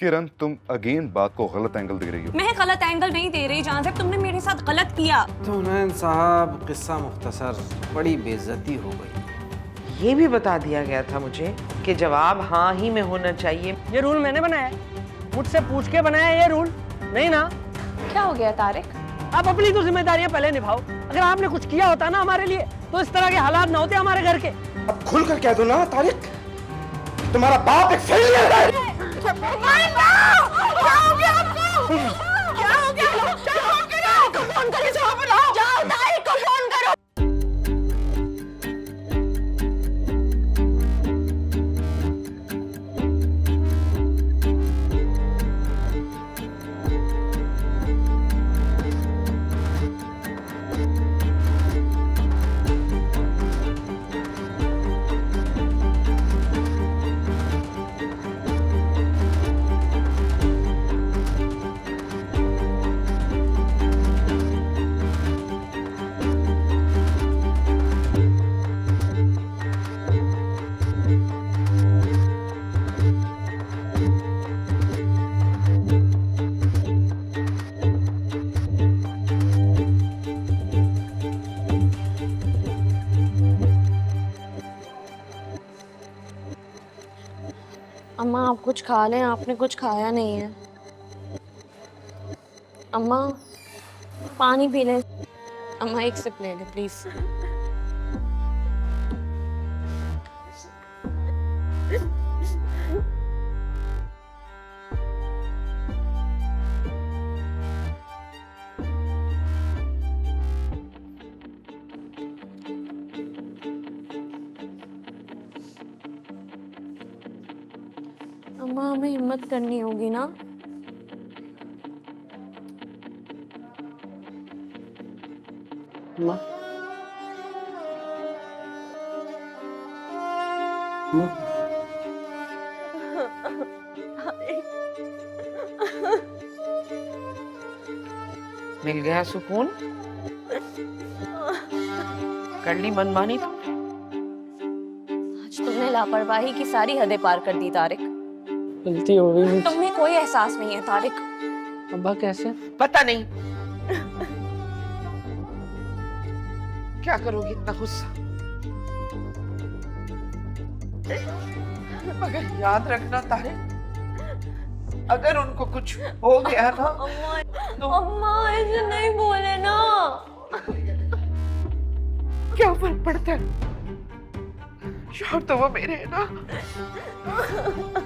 किरण, तुम अगेन बात को गलत एंगल दे रही हो। मैं गलत एंगल नहीं दे रही जान साहब, तुमने मेरे साथ गलत किया। तो नैन साहब, किस्सा मुख्तसर, बड़ी बेइज्जती हो गई। ये भी बता दिया गया था मुझे कि जवाब हाँ ही में होना चाहिए। ये रूल मैंने बनाया है, मुझसे पूछ के बनाया ये रूल, नहीं ना? क्या हो गया तारिक? आप अपनी तो जिम्मेदारियां पहले निभाओ। अगर आपने कुछ किया होता ना हमारे लिए तो इस तरह के हालात ना होते हमारे घर के। अब खुल कर कह दो ना तारिक, तुम्हारा बाप एक फेलियर है। क्या हो गया आपको? क्या हो गया? फोन करे, जवाब बुलाओ। जाओ तारिक को फोन करो। अम्मा आप कुछ खा लें, आपने कुछ खाया नहीं है। अम्मा पानी पी लें। अम्मा एक सिप ले लें प्लीज। अम्मा हमें हिम्मत करनी होगी ना। मिल गया सुकून? कर ली मनमानी? आज तुमने लापरवाही की सारी हदें पार कर दी तारिक। गलती हो गई। तुम्हें कोई एहसास नहीं है तारिक। अब्बा कैसे? पता नहीं। क्या करोगी इतना गुस्सा? मगर याद रखना तारिक, अगर उनको कुछ हो गया ना तो अम्मा ऐसे नहीं बोले ना। क्या फर्क पड़ता है? शौहर तो वो मेरे है ना।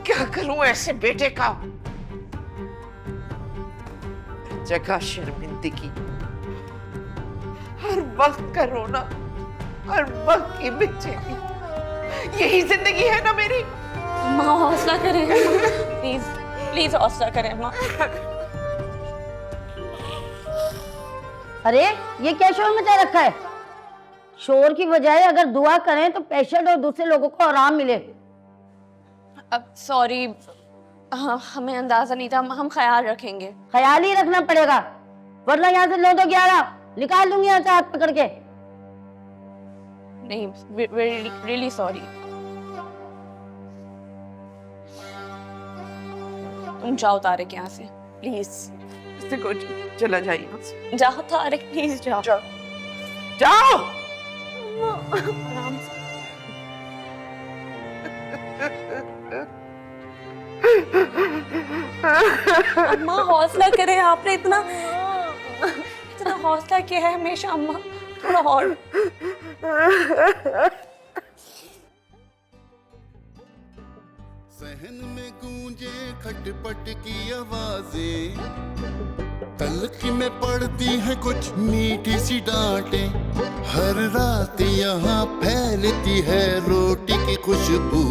क्या करूं ऐसे बेटे का? जगह शर्मिंदगी, हर वक्त का रोना, हर वक्त की बेचैनी, यही जिंदगी है ना मेरी। अम्मा हौसला करें प्लीज, प्लीज हौसला करें अम्मा। अरे ये क्या शोर मचा रखा है? शोर की बजाय अगर दुआ करें तो पेशेंट और दूसरे लोगों को आराम मिले। अब सॉरी, हमें अंदाजा नहीं था, हम ख्याल रखेंगे। ख्याल ही रखना पड़ेगा, वरना यहाँ से 9 तो 11 निकाल दूंगी यहाँ से हाथ पकड़ के। नहीं, रियली सॉरी। तुम जाओ तारिक यहाँ से प्लीज। देखो चला जाइए यहाँ से। जाओ तारिक प्लीज जाओ। जाओ जाओ। आराम से। अम्मा हौसला करें, आपने इतना इतना हौसला किया है हमेशा। अम्मा थोड़ा और। सहन में गूंजे खटपट की आवाजें, तलख में पड़ती है कुछ मीठी सी डांटें। हर रात यहाँ फैलती है रोटी की खुशबू,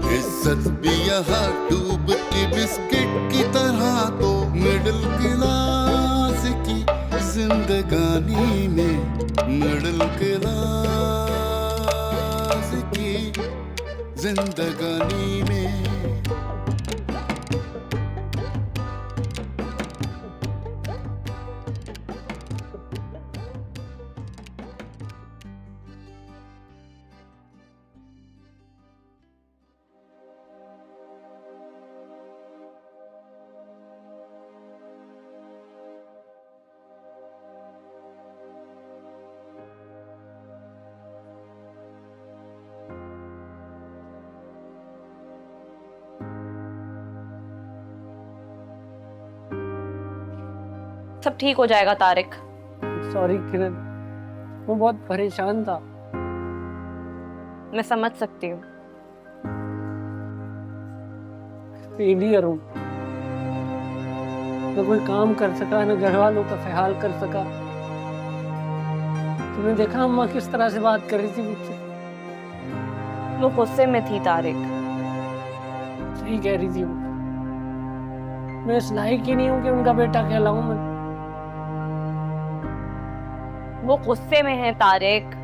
इज्जत भी यहाँ डूबती बिस्किट की तरह। तो मिडिल क्लास की जिंदगानी में, मिडिल क्लास की जिंदगानी में। सब ठीक हो जाएगा तारिक। सॉरी किरण, वो बहुत परेशान था। मैं समझ सकती हूँ। फेलियर हूँ, न कोई काम कर सका, न घर वालों का ख्याल कर सका। तुमने देखा अम्मा किस तरह से बात कर रही थी मुझसे। वो गुस्से में थी तारिक। सही कह रही थी वो। मैं इस लायक ही नहीं हूँ कि उनका बेटा कहलाऊं मैं। वो गुस्से में है तारिक।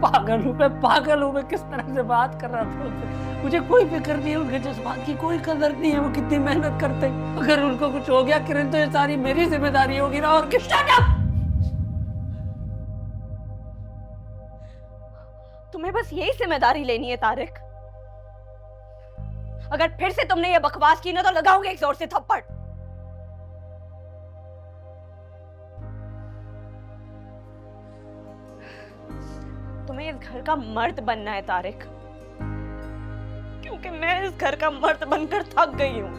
पागल हूँ मैं, पागल हूँ मैं। किस तरह से बात कर रहा था उनसे। मुझे कोई फिक्र नहीं है उनके जज्बात की, कोई कदर नहीं है वो कितनी मेहनत करते हैं। अगर उनको कुछ हो गया किरण तो ये सारी मेरी जिम्मेदारी होगी ना। और किसका क्या? तुम्हें बस यही जिम्मेदारी लेनी है तारिक। अगर फिर से तुमने ये बकवास की ना तो लगाओगे एक जोर से थप्पड़। तुम्हें इस घर का मर्द बनना है तारिक, क्योंकि मैं इस घर का मर्द बनकर थक गई हूं।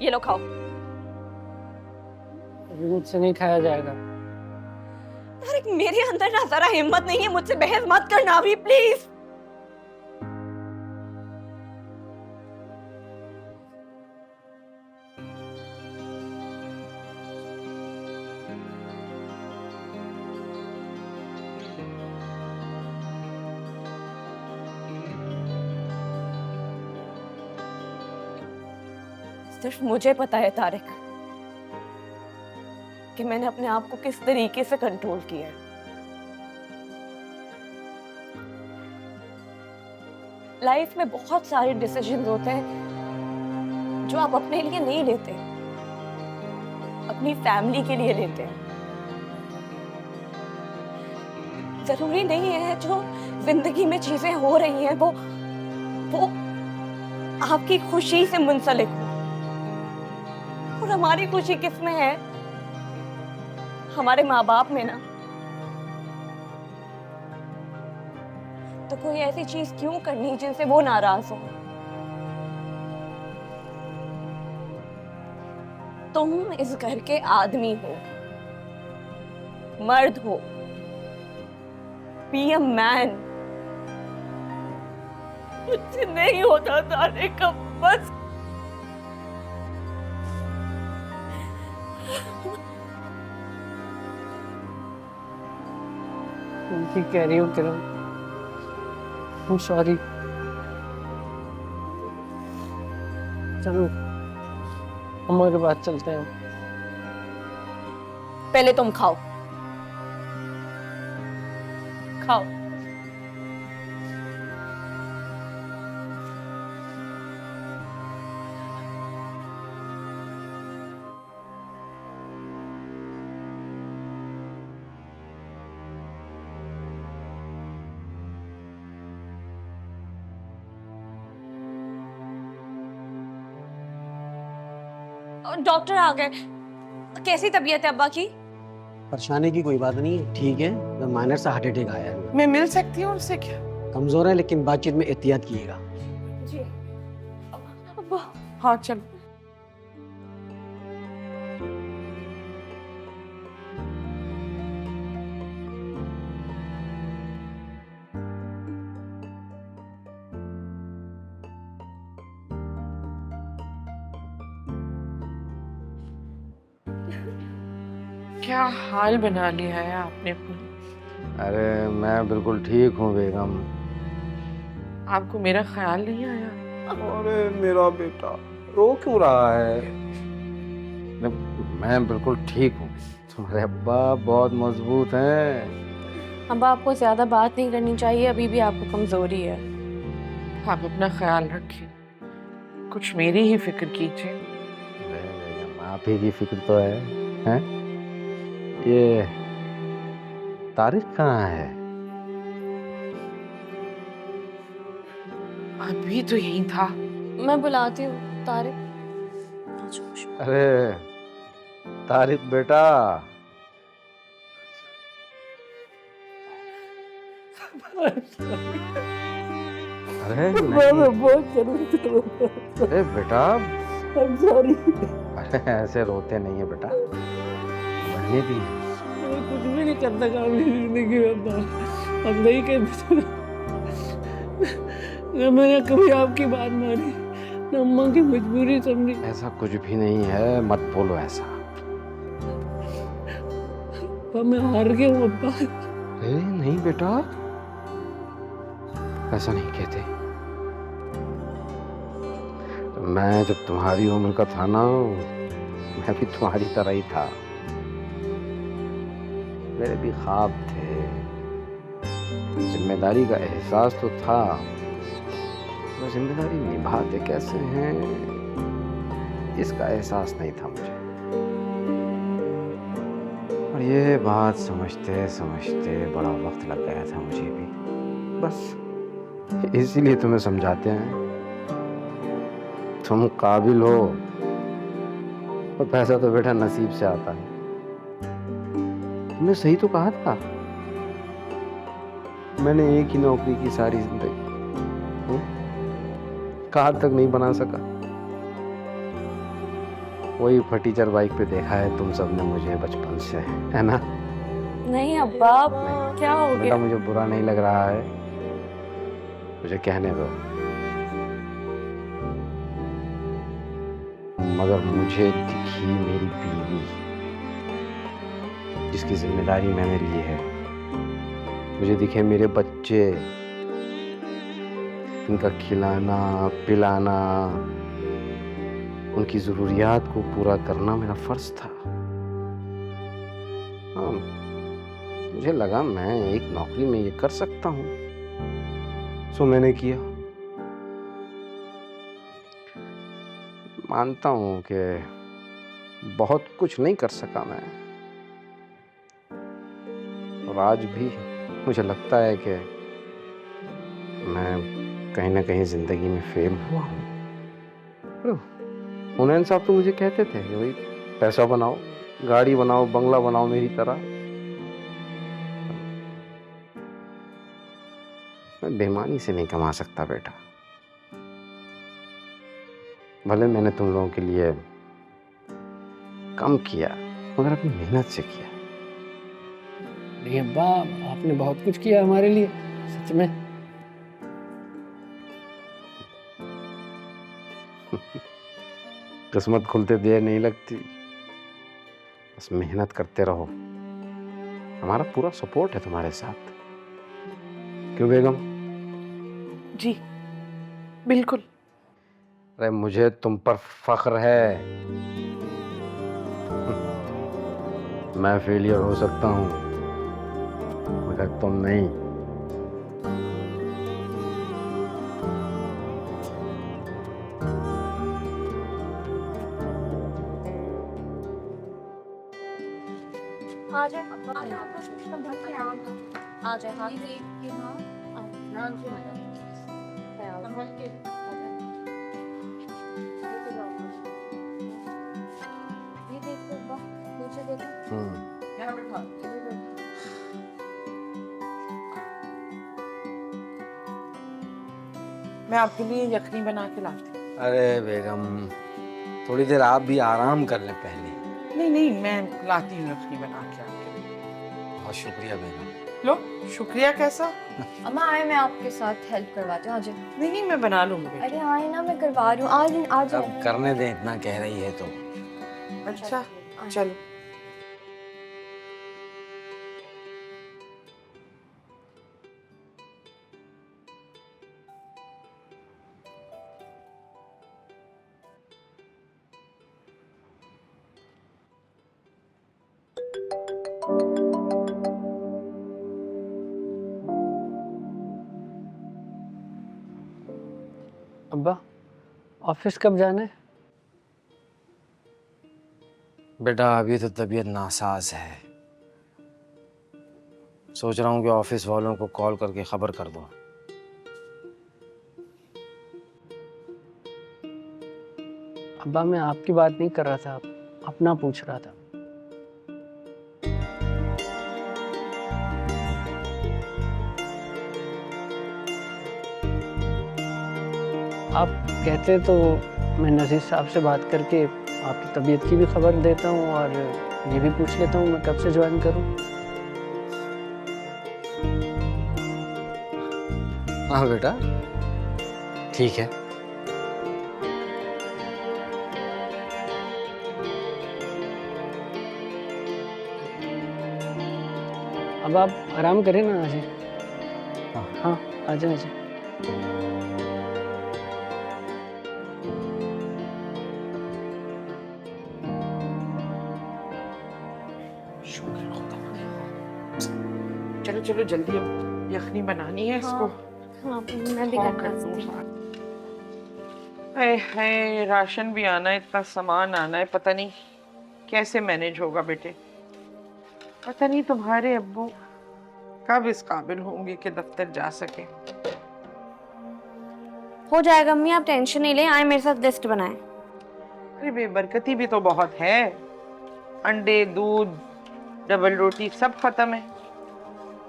ये लो खाओ। मुझसे नहीं खाया जाएगा। तारिक मेरे अंदर ना जरा हिम्मत नहीं है, मुझसे बहस मत करना अभी प्लीज। सिर्फ मुझे पता है तारिक कि मैंने अपने आप को किस तरीके से कंट्रोल किया है। लाइफ में बहुत सारे डिसीजंस होते हैं जो आप अपने लिए नहीं लेते, अपनी फैमिली के लिए लेते हैं। जरूरी नहीं है जो जिंदगी में चीजें हो रही हैं वो आपकी खुशी से मुंसलिक हो। और हमारी खुशी किसमें है? हमारे माँ बाप में ना। तो कोई ऐसी चीज क्यों करनी जिनसे वो नाराज हो? तुम इस घर के आदमी हो, मर्द हो। Be a man. मुझसे नहीं होता तारिक का, बस ठीक कह रही हूँ किरण। I'm sorry। चलो अम्मा के पास चलते हैं। पहले तुम खाओ। खाओ। डॉक्टर आ गए। कैसी तबीयत है अब्बा की? परेशानी की कोई बात नहीं है, ठीक है। माइनर सा हार्ट अटैक आया है। मैं मिल सकती हूँ उनसे क्या? कमजोर है लेकिन बातचीत में एहतियात कीजिएगा। जी अब्बा। हाँ चलो। क्या हाल बना लिया है आपने अपना? अरे मैं बिल्कुल ठीक हूँ बेगम। आपको मेरा ख्याल नहीं आया? अरे मेरा बेटा रो क्यों रहा है? मैं बिल्कुल ठीक हूँ। तुम्हारे अब्बा बहुत मजबूत हैं। अब्बा आपको ज्यादा बात नहीं करनी चाहिए, अभी भी आपको कमजोरी है। आप अपना ख्याल रखिए, कुछ मेरी ही फिक्र कीजिए। बेगम आप ही की फिक्र तो है, हैं? ये तारिक कहाँ है? अभी तो यही था। मैं बुलाती हूँ तारिक। अरे तारिक बेटा। अरे मैं नहीं, बहुत शर्मिंदा हूँ। अरे बेटा, I'm sorry। अरे ऐसे रोते नहीं है बेटा, बढ़ने दी। मैं कुछ भी नहीं कर सका अपनी जिंदगी में अब्बा। अब नहीं कहते न मैंने कभी आपकी बात मानी, न अम्मा की मजबूरी समझी। ऐसा कुछ भी नहीं है, मत बोलो ऐसा। अब्बा मैं हार गया हूँ अब्बा। अरे नहीं बेटा, ऐसा नहीं कहते। मैं जब तुम्हारी उम्र का था ना, मैं भी तुम्हारी तरह ही था। मेरे भी ख्वाब थे, जिम्मेदारी का एहसास तो था, वो जिम्मेदारी निभाते कैसे हैं इसका एहसास नहीं था मुझे। और ये बात समझते समझते बड़ा वक्त लग गया था मुझे भी। बस इसीलिए तुम्हें समझाते हैं, तुम काबिल हो, और पैसा तो बेटा नसीब से आता है। तुमने सही तो कहा था, मैंने एक ही नौकरी की सारी जिंदगी, कार तक नहीं बना सका। वही फटीचर बाइक पे देखा है तुम सबने मुझे बचपन से, है ना? नहीं अब्बा, क्या हो बेटा गया? मुझे बुरा नहीं लग रहा है, मुझे कहने दो। मगर मुझे दिखी मेरी बीवी, जिसकी जिम्मेदारी मैंने ली है। मुझे दिखे मेरे बच्चे, उनका खिलाना पिलाना, उनकी ज़रूरियात को पूरा करना मेरा फर्ज था। हाँ, मुझे लगा मैं एक नौकरी में ये कर सकता हूँ, सो मैंने किया। मानता हूँ कि बहुत कुछ नहीं कर सका मैं, और आज भी मुझे लगता है कि मैं कहीं ना कहीं जिंदगी में फेल हुआ हूँ। हुनैन साहब तो मुझे कहते थे कि भाई पैसा बनाओ, गाड़ी बनाओ, बंगला बनाओ मेरी तरह। मैं बेईमानी से नहीं कमा सकता बेटा। भले मैंने तुम लोगों के लिए कम किया, मगर अपनी मेहनत से किया। नहीं अब्बा, आपने बहुत कुछ किया हमारे लिए, सच में। किस्मत खुलते देर नहीं लगती, बस मेहनत करते रहो। हमारा पूरा सपोर्ट है तुम्हारे साथ। क्यों बेगम? जी बिल्कुल। अरे मुझे तुम पर फख्र है। मैं फेलियर हो सकता हूँ, मगर तुम नहीं। आ जाए आ जाए। मैं आपके लिए यखनी बना के लाती हूँ। अरे बेगम, थोड़ी देर आप भी आराम कर लें पहले। नहीं नहीं, मैं लाती हूँ यखनी बना के आपके लिए। बहुत शुक्रिया बेगम। लो, शुक्रिया कैसा? अम्मा आए, मैं आपके साथ हेल्प करवाती हूँ। आज नहीं नहीं, मैं बना लूंगी। अरे आए ना, मैं करवा रही हूँ। आज अब करने दें, इतना कह रही है तो। अच्छा चलो। अब्बा, ऑफिस कब जाना है? बेटा अभी तो तबीयत नासाज है, सोच रहा हूँ कि ऑफिस वालों को कॉल करके खबर कर दूँ। अब्बा मैं आपकी बात नहीं कर रहा था, अपना पूछ रहा था। आप कहते तो मैं नज़ीर साहब से बात करके आपकी तबीयत की भी खबर देता हूँ और ये भी पूछ लेता हूँ मैं कब से ज्वाइन करूँ। हाँ बेटा ठीक है। अब आप आराम करें ना आज। हाँ आ जाए चलो चलो जल्दी, अब यखनी बनानी है इसको। हाँ मैं भी हाँ, कर कर सकती दूँ। हूँ। है राशन भी आना है, इतना सामान आना है, पता नहीं कैसे मैनेज होगा बेटे। पता नहीं तुम्हारे अब्बू कब इस काबिल होंगे कि दफ्तर जा सके। हो जाएगा अम्मी, आप टेंशन नहीं लें। आए मेरे साथ लिस्ट बनाएं। अरे बेबरकती भी तो बहुत है, अंडे दूध डबल रोटी सब खत्म है।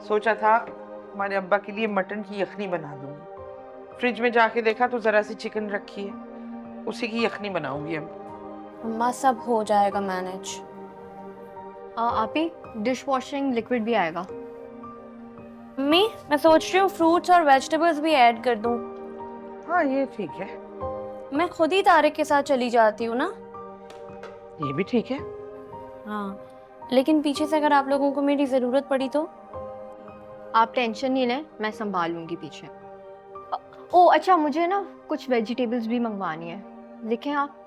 सोचा था हमारे अब्बा के लिए मटन की यखनी बना दूंगी, फ्रिज में जाके देखा तो जरा सी चिकन रखी है, उसी की यखनी बनाऊंगी अब। अम्मा सब हो जाएगा मैनेज। आप ही डिश वॉशिंग लिक्विड भी आएगा। अम्मी मैं सोच रही हूँ फ्रूट्स और वेजिटेबल्स भी ऐड कर दूँ। हाँ ये ठीक है, मैं खुद ही तारिक के साथ चली जाती हूँ ना। ये भी ठीक है। हाँ लेकिन पीछे से अगर आप लोगों को मेरी ज़रूरत पड़ी तो? आप टेंशन नहीं लें, मैं संभाल लूंगी पीछे। ओ अच्छा, मुझे ना कुछ वेजिटेबल्स भी मंगवानी है, लिखें आप।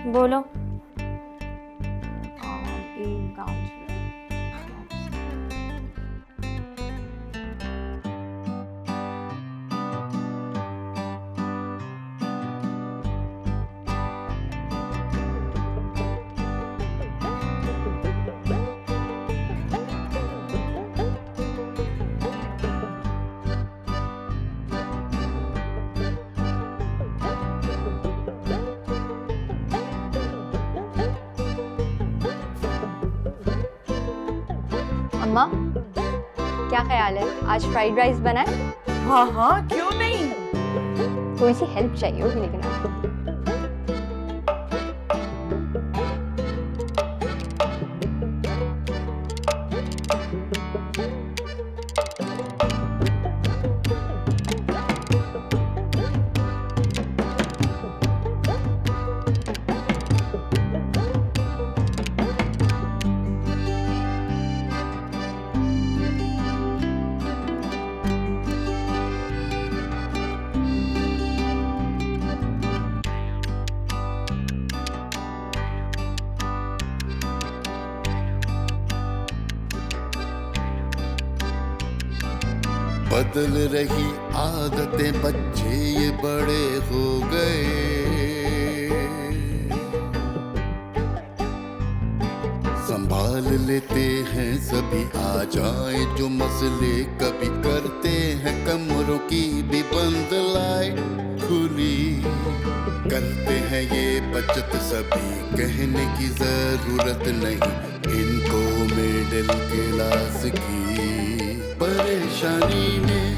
बोलो। अम्मा क्या ख्याल है, आज फ्राइड राइस बनाए? हाँ हाँ क्यों नहीं। थोड़ी सी हेल्प चाहिए होगी लेकिन आपको। बदल रही आदतें, बच्चे ये बड़े हो गए, संभाल लेते हैं सभी, आ जाए जो मसले कभी, करते हैं कमरों की भी बंद लाइट खुली, करते हैं ये बचत सभी, कहने की जरूरत नहीं इनको मिडिल क्लास की। परेशानी में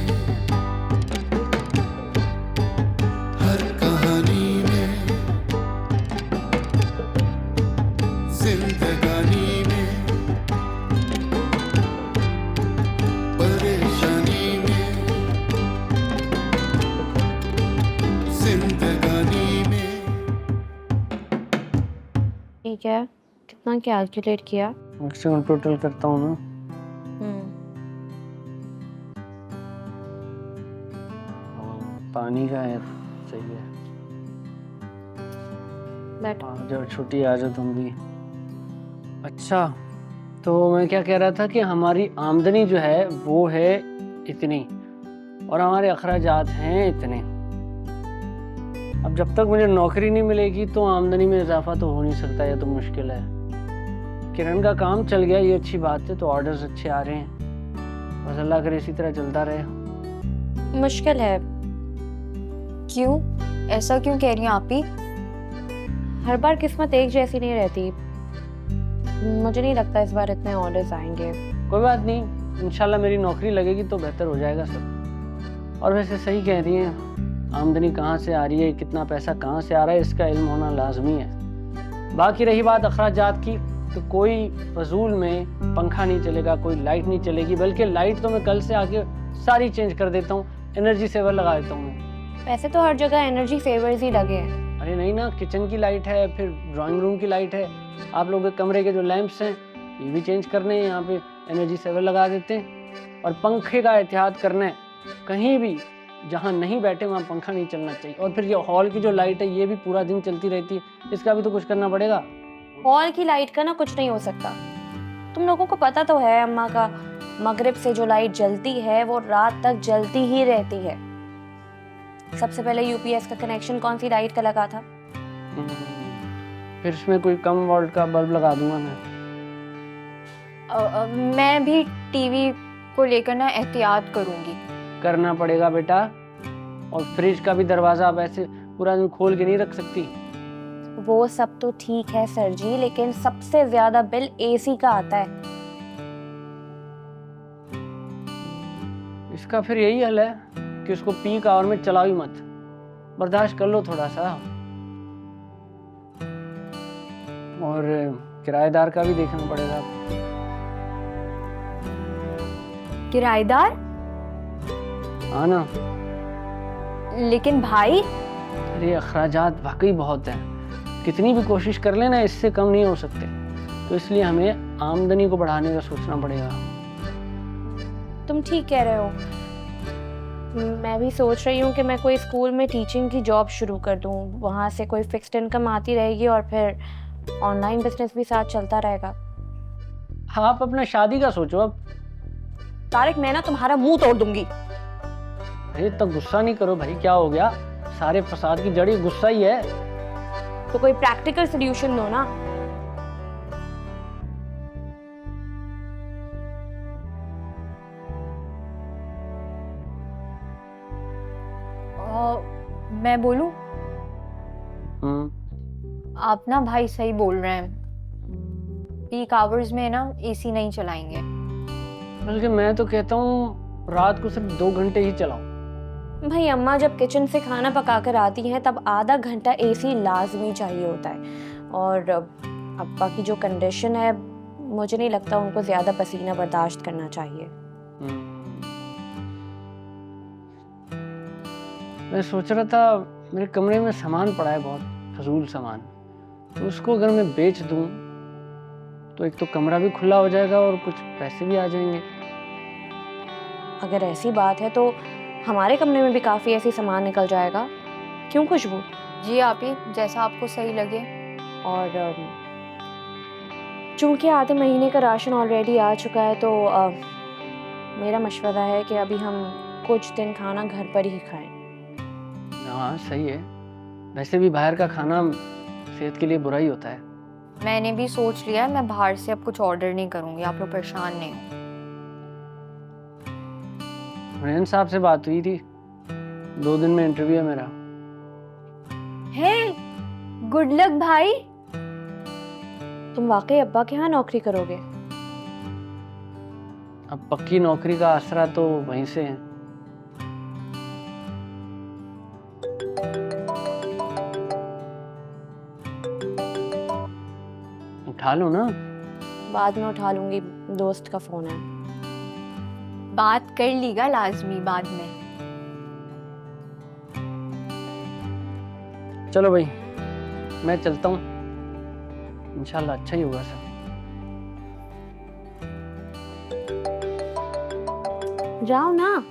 हर कहानी में, जिंदगानी में, परेशानी में, जिंदगानी में। ठीक है, कितना कैलकुलेट किया? मैक्सिमम टोटल करता हूँ ना। पानी का है, सही है। बैठो। आ जाओ छोटी, आ जाओ तुम भी। अच्छा तो मैं क्या कह रहा था कि हमारी आमदनी जो है वो है इतनी और हमारे अखराजात हैं इतने। अब जब तक मुझे नौकरी नहीं मिलेगी तो आमदनी में इजाफा तो हो नहीं सकता, ये तो मुश्किल है। किरण का काम चल गया, ये अच्छी बात है, तो ऑर्डर्स अच्छे आ रहे हैं, बस अल्लाह करे इसी तरह चलता रहे। मुश्किल है। क्यों, ऐसा क्यों कह रही हैं आप ही? हर बार किस्मत एक जैसी नहीं रहती। मुझे नहीं लगता इस बार इतने ऑर्डर्स आएंगे। कोई बात नहीं, इंशाल्लाह मेरी नौकरी लगेगी तो बेहतर हो जाएगा सब। और वैसे सही कह रही हैं, आमदनी कहाँ से आ रही है, कितना पैसा कहाँ से आ रहा है, इसका इल्म होना लाजमी है। बाकी रही बात अखराजात की, तो कोई फजूल में पंखा नहीं चलेगा, कोई लाइट नहीं चलेगी, बल्कि लाइट तो मैं कल से आके सारी चेंज कर देता हूँ, एनर्जी सेवर लगा देता हूँ मैं। वैसे तो हर जगह एनर्जी सेवर्स ही लगे हैं। अरे नहीं ना, किचन की लाइट है, फिर ड्राइंग रूम की लाइट है, आप लोगों के कमरे के जो लैंप्स हैं ये भी चेंज करने हैं, यहाँ पे एनर्जी सेवर लगा देते हैं। और पंखे का एहतियात करना है, कहीं भी जहाँ नहीं बैठे वहाँ पंखा नहीं चलना चाहिए। और फिर ये हॉल की जो लाइट है ये भी पूरा दिन चलती रहती है, इसका भी तो कुछ करना पड़ेगा। हॉल की लाइट का ना कुछ नहीं हो सकता। तुम लोगों को पता तो है अम्मा का, मगरिब से जो लाइट जलती है वो रात तक जलती ही रहती है। सबसे पहले यूपीएस का कनेक्शन कौन सी लाइट का लगा था? फिर इसमें कोई कम वोल्ट का बल्ब लगा दूंगा मैं। मैं भी टीवी को लेकर ना एहतियात करूंगी। करना पड़ेगा बेटा। और फ्रिज का भी दरवाजा आप ऐसे पूरा दिन खोल के नहीं रख सकती। वो सब तो ठीक है सर जी, लेकिन सबसे ज्यादा बिल एसी का आता है। इसका फिर यही हल है कि उसको पीक आवर में चलाओ ही मत, बर्दाश्त कर लो थोड़ा सा। और किराएदार का भी देखना पड़ेगा। किराएदार? हाँ ना। लेकिन भाई, अरे अखराजात वाकई बहुत हैं, कितनी भी कोशिश कर लेना इससे कम नहीं हो सकते, तो इसलिए हमें आमदनी को बढ़ाने का सोचना पड़ेगा। तुम ठीक कह रहे हो। मैं भी सोच रही हूँ कि मैं कोई स्कूल में टीचिंग की जॉब शुरू कर दूँ, वहाँ से कोई फिक्स्ड इनकम आती रहेगी और फिर ऑनलाइन बिजनेस भी साथ चलता रहेगा। हाँ, आप अपना शादी का सोचो अब। तारिक, मैं ना तुम्हारा मुंह तोड़ दूंगी। अरे तो गुस्सा नहीं करो भाई, क्या हो गया? सारे फसाद की जड़ी गुस्सा ही है। तो कोई प्रैक्टिकल सॉल्यूशन दो ना। मैं बोलूं? हम्म। आप ना भाई सही बोल रहे हैं, पीक आवर्स में ना एसी नहीं चलाएंगे। बल्कि मैं तो कहता हूँ रात को सिर्फ 2 घंटे ही चलाओ। भाई अम्मा जब किचन से खाना पका कर आती हैं तब आधा घंटा एसी लाजमी चाहिए होता है। और अब्बा की जो कंडीशन है, मुझे नहीं लगता उनको ज्यादा पसीना बर्दाश्त करना चाहिए। मैं सोच रहा था मेरे कमरे में सामान पड़ा है, बहुत फजूल सामान, तो उसको अगर मैं बेच दूं तो एक तो कमरा भी खुला हो जाएगा और कुछ पैसे भी आ जाएंगे। अगर ऐसी बात है तो हमारे कमरे में भी काफी ऐसी सामान निकल जाएगा। क्यों खुशबू? जी आप ही, जैसा आपको सही लगे। और चूंकि आधे महीने का राशन ऑलरेडी आ चुका है, तो मेरा मशवरा है कि अभी हम कुछ दिन खाना घर पर ही खाएं। हाँ सही है, वैसे भी बाहर का खाना सेहत के लिए बुरा ही होता है। मैंने भी सोच लिया है, मैं बाहर से अब कुछ ऑर्डर नहीं करूंगी, आप लोग परेशान नहीं हो। हुनैन साहब से बात हुई थी, 2 दिन में इंटरव्यू है मेरा। है, गुड लक भाई। तुम वाकई अब्बा के यहाँ नौकरी करोगे? अब पक्की नौकरी का आसरा तो वहीं से है। उठा लो ना। बाद में उठा लूंगी, दोस्त का फोन है। बात कर लीगा लाजमी बाद में। चलो भाई, मैं चलता हूँ, इंशाल्लाह अच्छा ही होगा सब। जाओ ना।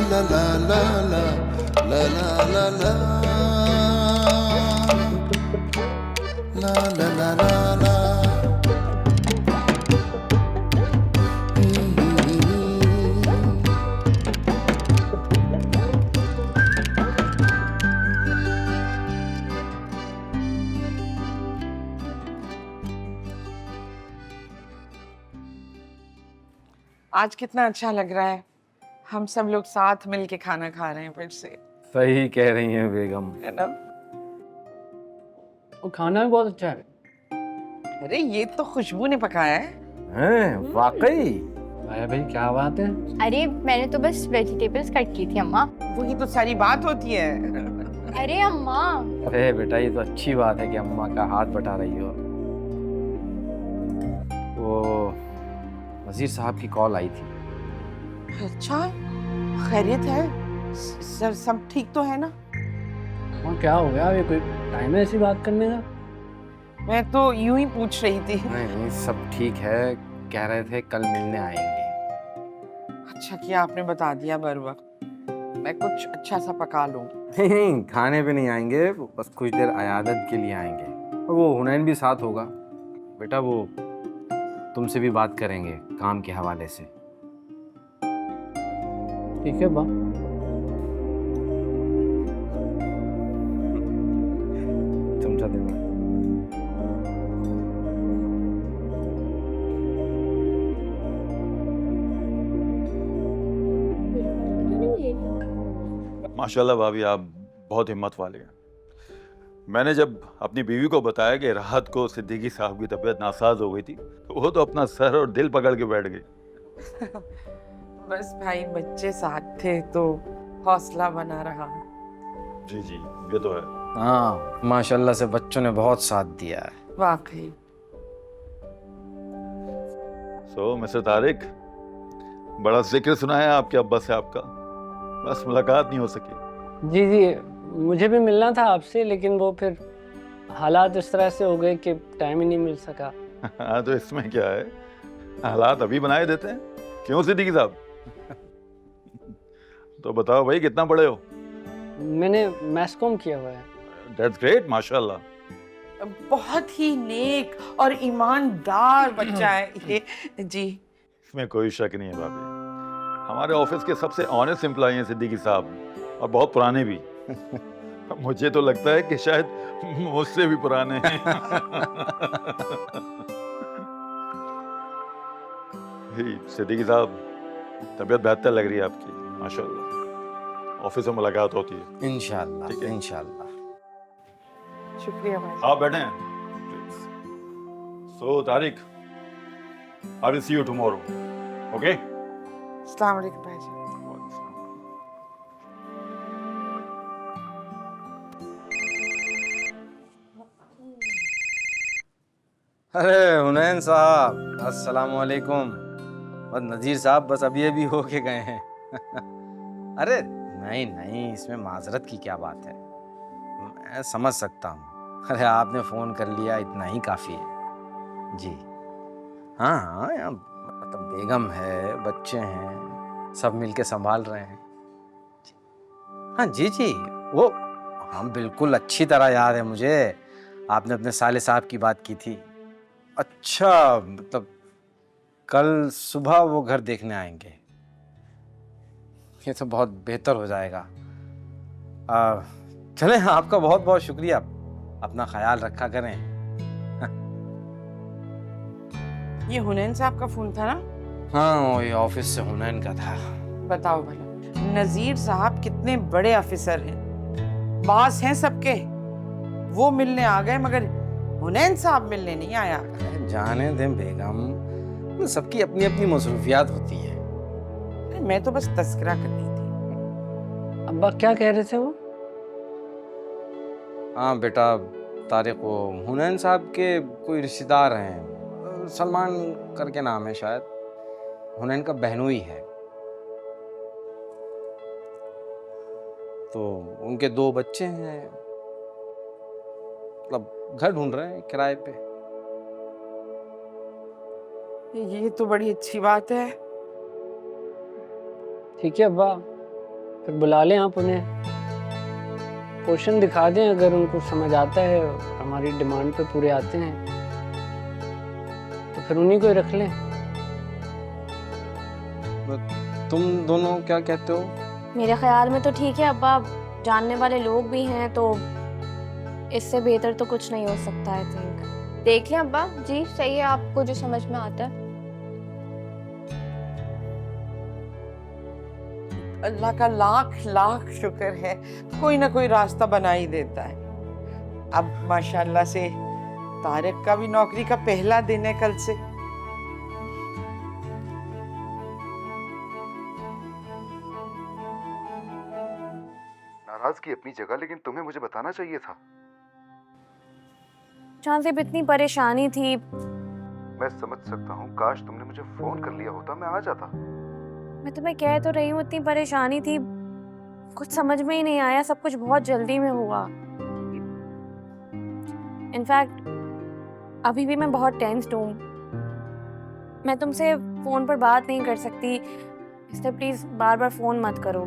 la la la la la la la la ला ला ला ला ला। आज कितना अच्छा लग रहा है, हम सब लोग साथ मिल के खाना खा रहे हैं फिर से, सही कह रही हैं बेगम। है ना? और खाना भी बहुत अच्छा है। अरे ये तो खुशबू ने पकाया है। हैं, वाकई? अरे भाई क्या बात है। अरे मैंने तो बस वेजिटेबल्स कट की थी अम्मा। वही तो सारी बात होती है। अरे अम्मा, अरे बेटा ये तो अच्छी बात है कि अम्मा का हाथ बटा रही हो। वो वजीर साहब की कॉल आई थी। अच्छा, खैरियत है? सर सब ठीक तो है ना? और क्या हो गया, ये कोई टाइम है ऐसी बात करने का? मैं तो यूं ही पूछ रही थी। नहीं सब ठीक है, कह रहे थे कल मिलने आएंगे। अच्छा किया आपने बता दिया बर वक्त, मैं कुछ अच्छा सा पका लूँ। नहीं खाने पे नहीं आएंगे, बस कुछ देर अयादत के लिए आएंगे। और वो हुनैन भी साथ होगा। बेटा वो तुमसे भी बात करेंगे काम के हवाले से। ठीक है बा। चमचा दे। माशाल्लाह भाभी, आप बहुत हिम्मत वाले हैं। मैंने जब अपनी बीवी को बताया कि राहत को सिद्दीकी साहब की तबीयत नासाज हो गई थी, तो वो तो अपना सर और दिल पकड़ के बैठ गई। बस भाई बच्चे साथ थे तो हौसला बना रहा। जी जी, ये तो है। हाँ माशाल्लाह से बच्चों ने बहुत साथ दिया है। वाकई। सो मिस्टर तारिक, बड़ा जिक्र सुना है आपके अब्बा से आपका, बस मुलाकात नहीं हो सकी। जी जी, मुझे भी मिलना था आपसे, लेकिन वो फिर हालात इस तरह से हो गए कि टाइम ही नहीं मिल सका। हाँ तो इसमें क्या है, हालात अभी बनाए देते हैं। क्यों सिद्दीकी साहब? तो बताओ भाई, कितना पढ़े हो? मैंने मैस्कॉम किया हुआ है। दैट्स ग्रेट, माशाल्लाह। बहुत ही नेक और ईमानदार बच्चा है ये। जी इसमें कोई शक नहीं है भाभी। हमारे ऑफिस के सबसे ऑनेस्ट एम्प्लॉय हैं सिद्दीकी साहब, और बहुत पुराने भी। मुझे तो लगता है कि शायद मुझसे भी पुराने हैं। सिद्दीकी साहब, तबीयत बेहतर लग रही है आपकी, माशाल्लाह। ऑफिस में मुलाकात होती है इंशाल्लाह। ठीक है। इंशाल्लाह। शुक्रिया भाई। आप बैठे हैं। So Tariq, I will see you tomorrow. Okay? अस्सलाम वालेकुम भाई। अरे हुनैन साहब, अस्सलाम वालेकुम। और नज़ीर साहब बस अभी अभी होके गए हैं। अरे नहीं नहीं, इसमें माजरत की क्या बात है, मैं समझ सकता हूँ। अरे आपने फ़ोन कर लिया, इतना ही काफ़ी है। जी हाँ हाँ, यहाँ मतलब बेगम है, बच्चे हैं, सब मिलके संभाल रहे हैं। हाँ जी जी, वो हाँ बिल्कुल अच्छी तरह याद है मुझे, आपने अपने साले साहब की बात की थी। अच्छा, मतलब कल सुबह वो घर देखने आएंगे। ये तो बहुत बेहतर हो जाएगा। चलें, आपका बहुत बहुत शुक्रिया, अपना ख्याल रखा करें। ये हुनैन साहब का फोन था ना? हाँ वही ऑफिस से हुनैन का था। बताओ भला, नजीर साहब कितने बड़े अफसर हैं, बास हैं सबके। वो मिलने आ गए मगर हुनैन साहब मिलने नहीं आया। जाने दें बेगम, सबकी अपनी अपनी मसरूफियात होती है। मैं तो बस तस्करा करनी थी। अब्बा क्या कह रहे थे वो? हाँ बेटा तारिक, वो हुनैन साहब के कोई रिश्तेदार हैं, सलमान करके नाम है शायद, हुनैन का बहनोई है। तो उनके 2 बच्चे हैं, मतलब घर ढूंढ रहे हैं किराए पे। ये तो बड़ी अच्छी बात है। ठीक है अब्बा, फिर बुला लें आप उन्हें, पोर्शन दिखा दें, अगर उनको समझ आता है हमारी डिमांड पे पूरे आते हैं तो फिर उन्हीं को ही रख लें। तुम दोनों क्या कहते हो? मेरे ख्याल में तो ठीक है अब्बा, जानने वाले लोग भी हैं तो इससे बेहतर तो कुछ नहीं हो सकता आई थिंक। देख लें अब्बा जी, सही है, आपको जो समझ में आता है। अल्लाह का लाख लाख शुक्र है, कोई ना कोई रास्ता बना ही देता है। अब माशाल्लाह से तारिक का भी नौकरी का पहला दिन है कल से। नाराजगी अपनी जगह, लेकिन तुम्हें मुझे बताना चाहिए था। चांद इतनी परेशानी थी। मैं समझ सकता हूँ, काश तुमने मुझे फोन कर लिया होता, मैं आ जाता। मैं तुम्हें कह तो रही हूँ, इतनी परेशानी थी, कुछ समझ में ही नहीं आया, सब कुछ बहुत जल्दी में हुआ। इनफैक्ट अभी भी मैं बहुत टेंस्ड हूँ। मैं तुमसे फोन पर बात नहीं कर सकती, इसलिए प्लीज बार बार फोन मत करो।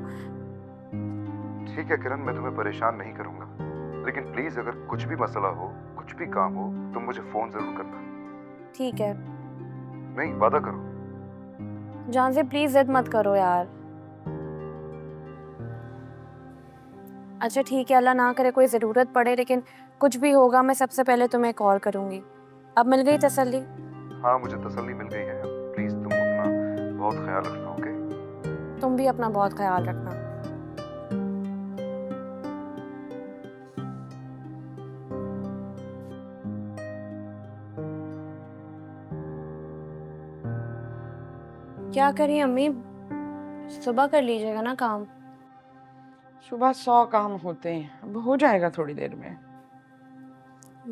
ठीक है किरण, मैं तुम्हें परेशान नहीं करूंगा, लेकिन प्लीज अगर कुछ भी मसला हो, कुछ भी काम हो, तुम मुझे फोन जरूर करना। ठीक है। नहीं, वादा करो। जान से प्लीज जिद मत करो यार। अच्छा ठीक है, अल्लाह ना करे कोई ज़रूरत पड़े, लेकिन कुछ भी होगा मैं सबसे पहले तुम्हें कॉल करूंगी। अब मिल गई तसल्ली? हाँ, मुझे तसल्ली मिल गई है। प्लीज तुम अपना बहुत ख्याल रखना, ओके? तुम भी अपना बहुत ख्याल रखना। क्या करें अम्मी, सुबह कर लीजिएगा ना काम। सुबह 100 काम होते हैं, अब हो जाएगा थोड़ी देर में।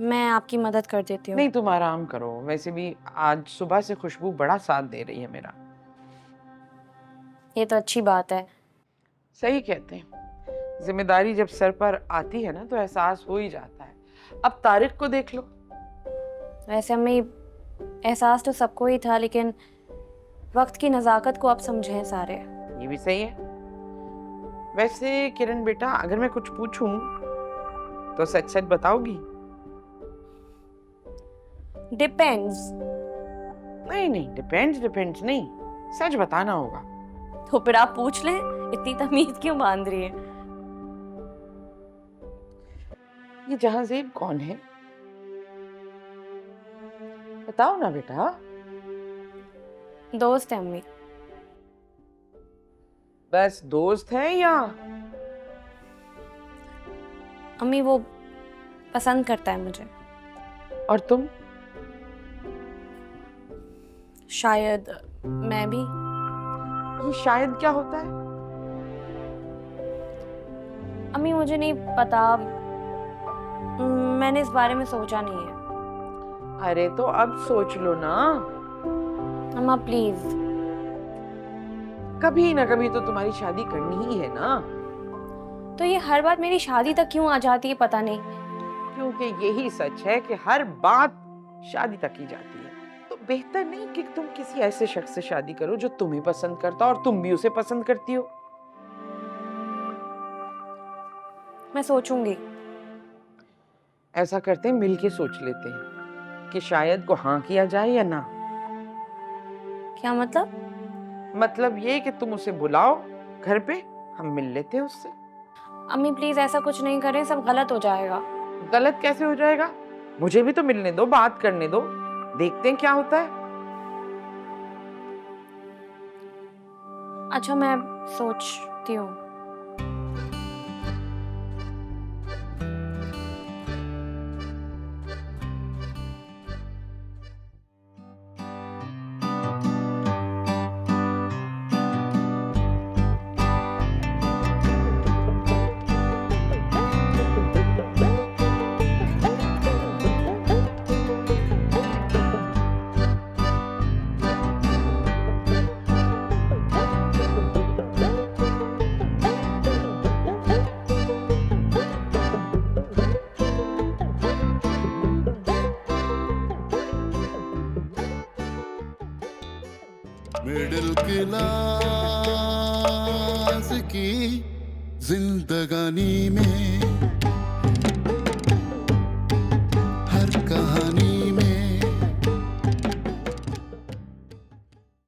मैं आपकी मदद कर देती हूँ। नहीं, तुम आराम करो। वैसे भी आज सुबह से खुशबू बड़ा साथ दे रही है मेरा। ये तो अच्छी बात है। सही कहते हैं, जिम्मेदारी जब सर पर आती है ना तो एहसास हो ही जाता है। अब तारिक को देख लो। वैसे अम्मी एहसास तो सबको ही था, लेकिन वक्त की नज़ाकत को आप समझें सारे। ये भी सही है। वैसे किरण बेटा, अगर मैं कुछ पूछूं तो सच सच बताओगी? डिपेंड्स। नहीं नहीं, डिपेंड्स नहीं, सच बताना होगा। तो फिर आप पूछ लें, इतनी तमीज क्यों बांध रही है? ये जहांजेब कौन है? बताओ ना बेटा। दोस्त है अम्मी। बस दोस्त है या? अम्मी वो पसंद करता है मुझे। और तुम? शायद मैं भी। ये शायद क्या होता है? अम्मी मुझे नहीं पता, मैंने इस बारे में सोचा नहीं है। अरे तो अब सोच लो ना। अम्मा प्लीज। कभी ना कभी तो तुम्हारी शादी करनी ही है ना। तो ये हर बात मेरी शादी तक क्यों आ जाती है, पता नहीं। क्योंकि यही सच है कि हर बात शादी तक ही जाती है। तो बेहतर नहीं कि तुम किसी ऐसे शख्स से शादी करो जो तुम्हें पसंद करता और तुम भी उसे पसंद करती हो। मैं सोचूंगी। ऐसा करते हैं, मिलके सोच लेते हैं कि शायद को हाँ किया जाए या ना। क्या मतलब? मतलब ये कि तुम उसे बुलाओ घर पे, हम मिल लेते हैं उससे। अम्मी प्लीज ऐसा कुछ नहीं करें, सब गलत हो जाएगा। गलत कैसे हो जाएगा? मुझे भी तो मिलने दो, बात करने दो, देखते हैं क्या होता है। अच्छा मैं सोचती हूँ। मिडिल क्लास की जिंदगानी में